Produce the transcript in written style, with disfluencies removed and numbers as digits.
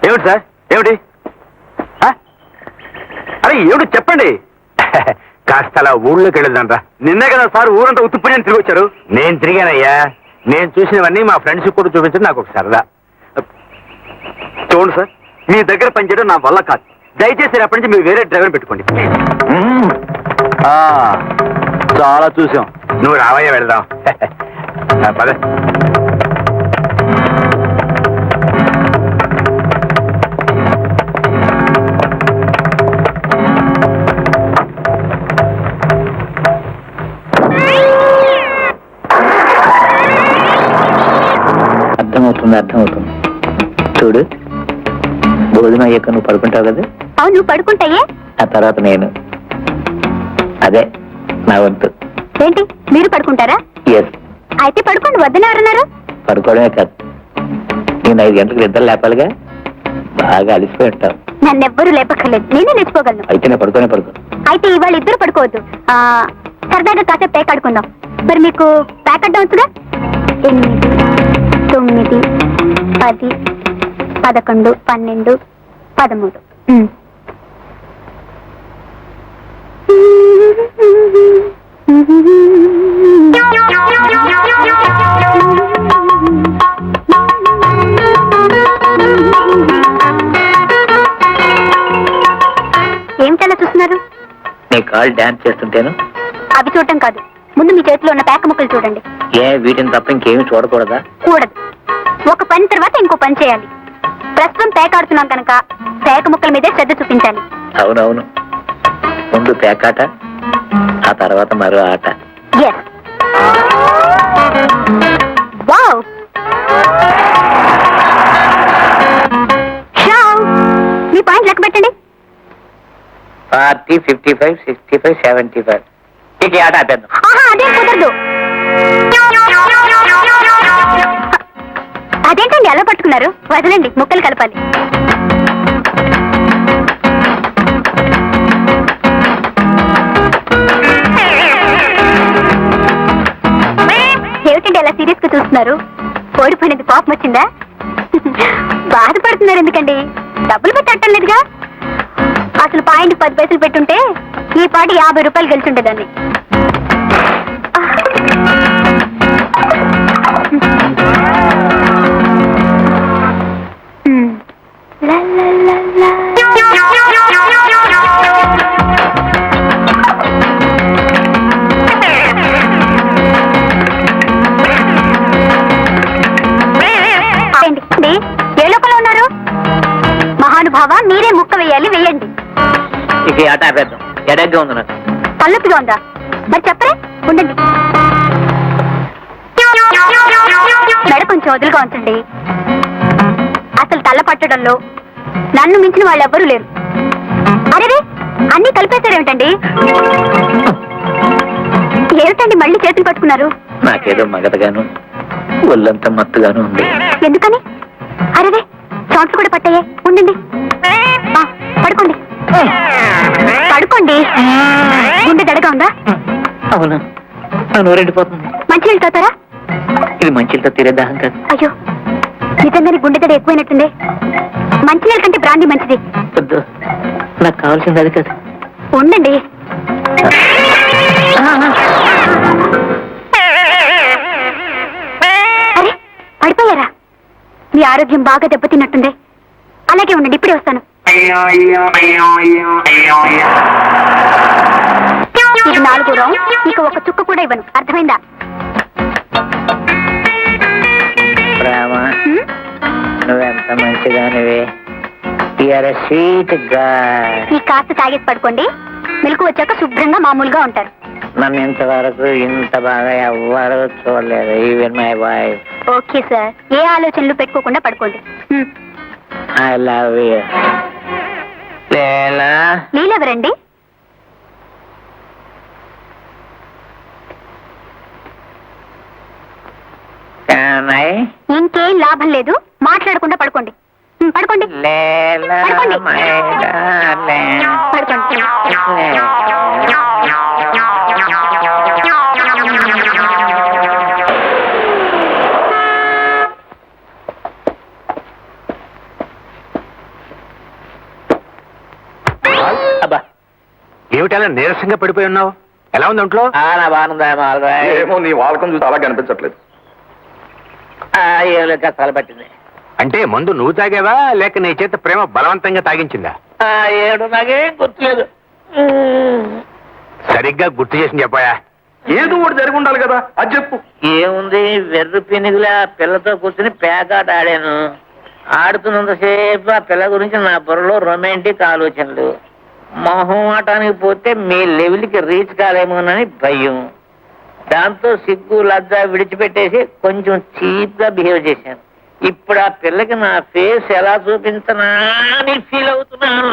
ఏమిటి సార్ ఏమిటి? అరే ఏమిటి చెప్పండి. కాస్త అలా ఊళ్ళోకి వెళ్ళదండ్రా. నిన్నే కదా సార్ ఊరంతా ఉత్తుపని తిరిగి వచ్చారు. నేను తిరిగానయ్యా. నేను చూసినవన్నీ మా ఫ్రెండ్స్ కూడా చూపించడం నాకు ఒక సరదా. చూడండి సార్, మీ దగ్గర పనిచేయడం నా వల్ల కాదు. దయచేసి రేపటి నుంచి మీరు వేరే డ్రైవర్ పెట్టుకోండి. చాలా చూసాం. నువ్వు రావయ్యా వెళ్దాం. పద. అర్థమవుతుంది. చూడు, భోజనం అయ్యాక నువ్వు పడుకుంటావు కదా? అవును, నువ్వు పడుకుంటాయే. ఆ తర్వాత నేను. అదే నా వంతు. ఏంటి, మీరు పడుకుంటారా? ఎస్. అయితే పడుకోండి, వద్దని ఎవరన్నారు? పడుకోవడమే కాదు, నేను 5 గంటలకు నిద్ర లేపాలిగా. బాగా అలిసిపోయి ఉంటావు. నన్నెవ్వరూ లేపక్కర్లేదు, నేనే లేచిపోగలను. అయితే నేను పడుకో. అయితే ఇవాళ ఇద్దరు పడుకోవద్దు. సరదాగా కాసేపు ప్యాక్ ఆడుకుందాం. మరి మీకు ప్యాక్ అడ్డాంచుగా 8, 9, 10, 11, 12, 13. ఏమిటలా చూస్తున్నారు? నీ కాల్ డాన్స్ చేస్తుంటేను. అవి చూడటం కాదు, ముందు మీ చేతిలో ఉన్న పేక ముక్కలు చూడండి. వీటిని తప్ప ఇంకేమి చూడకూడదా? కూడదు. ఒక పని తర్వాత ఇంకో పని చేయాలి. ప్రస్తుతం పేక ఆడుతున్నాం కనుక పేక ముక్కల మీదే శ్రద్ధ చూపించాలి. అవునవును, ముందు పేకాట, ఆ తర్వాత మరో ఆట. వావ్! మీ పాయింట్ లెక్క పెట్టండి. 40, 55, 65, 75. ఇక ఆట ఆపేద్దాం. అదేం కుదరదు. అదేంటండి అలా పట్టుకున్నారు? వదలండి, ముక్కలు కలపాలి. ఏమిటండి అలా సీరియస్ గా చూస్తున్నారు? ఓడిపోయినది కోపం వచ్చిందా? బాధపడుతున్నారు ఎందుకండి? డబ్బులు పెట్టడం లేదుగా. అసలు పాయింట్ 10 పైసలు పెట్టుంటే ఈ పాటి 50 రూపాయలు గెలిచుండేదాన్ని. ఏ లోపల ఉన్నారు? మహానుభావ, మీరే ముక్క వేయాలి, వేయండి. ఇక ఆట ఆపేద్దాం. ఎడగ్గా ఉంది నాకు. పల్లెత్తుగా ఉందా? మరి చెప్పరే, ఉండండి. మెడ కొంచెం వదులుగా ఉంచండి. అసలు తల్ల పట్టడంలో నన్ను మించిన వాళ్ళు ఎవ్వరూ లేరు. అరే, అన్నీ కలిపేశారేమిటండి? ఏమిటండి మళ్ళీ చేతులు పట్టుకున్నారు? నాకేదో మగతగాను, ఒళ్ళంతా మత్తుగాను ఉంది. ఎందుకని? అరే, చోట్లు కూడా పట్టాయే, ఉండండి. పడుకోండి. గుండె దడగా ఉందా? అవును, నోరెండిపోతుంది. మంచినీళ్ళు తాతారా? ఇది మంచితో తీరే దాహం కాదు. అయ్యో, నిజంగానే గుండె దడ ఎక్కువైనట్టుండే. మంచినీళ్ళ కంటే బ్రాండీ మంచిది. వద్దు, నాకు కావాల్సింది అది కాదు. ఉండండి. అరే, పడిపోయారా? మీ ఆరోగ్యం బాగా దెబ్బతిన్నట్టుండే. అలాగే ఉండండి, ఇప్పుడే వస్తాను. ఇది 4వ రౌండ్. ఇక ఒక చుక్క కూడా ఇవ్వను, అర్థమైందా? ప్రేమ, నువ్వెంత మంచిదానివే. స్వీట్ గా. ఈ కాస్త తాగేసి పడుకోండి. మెలకు వచ్చాక శుభ్రంగా మామూలుగా ఉంటారు. నన్ను ఇంతవరకు ఇంత బాగా ఎవ్వరూ చూడలేదు, even my wife. Okay sir, ఏ ఆలోచనలు పెట్టుకోకుండా పడుకోండి. I love you. లీలా. లీలెవరండి? ఇంకేం లాభం లేదు, మాట్లాడకుండా పడుకోండి. పడుకోండి. పడుకోండి. ఏమిటలా నీరసంగా పడిపోయి ఉన్నావు? ఎలా ఉంది ఒంట్లో? నా బాగుందా? ఏమో నీ వాలకం చూసి అలా కనిపించట్లేదు. ఏం లేదు, కష్టాలు పట్టింది. అంటే మందు నువ్వు తాగావా లేక నీ చేత ప్రేమ బలవంతంగా తాగించిందా? ఏడు నాకేం గుర్తులేదు. సరిగ్గా గుర్తు చేసి చెప్పాయా? ఏదో ఒకటి జరిగి ఉండాలి కదా, అది చెప్పు. ఏముంది, వెర్రు పినిగిలా పిల్లతో కూర్చుని పేకాట ఆడాను. ఆడుతున్నంతసేపు ఆ పిల్ల గురించి నా బుర్రలో రొమాంటిక్ ఆలోచనలు. మొహమాటానికి పోతే మీ లెవెల్కి రీచ్ కాలేమోనని భయం. దాంతో సిగ్గు లజ్జ విడిచిపెట్టేసి కొంచెం చీప్ గా బిహేవ్ చేశాను. ఇప్పుడు ఆ పిల్లకి నా ఫేస్ ఎలా చూపించనా అని ఫీల్ అవుతున్నాను.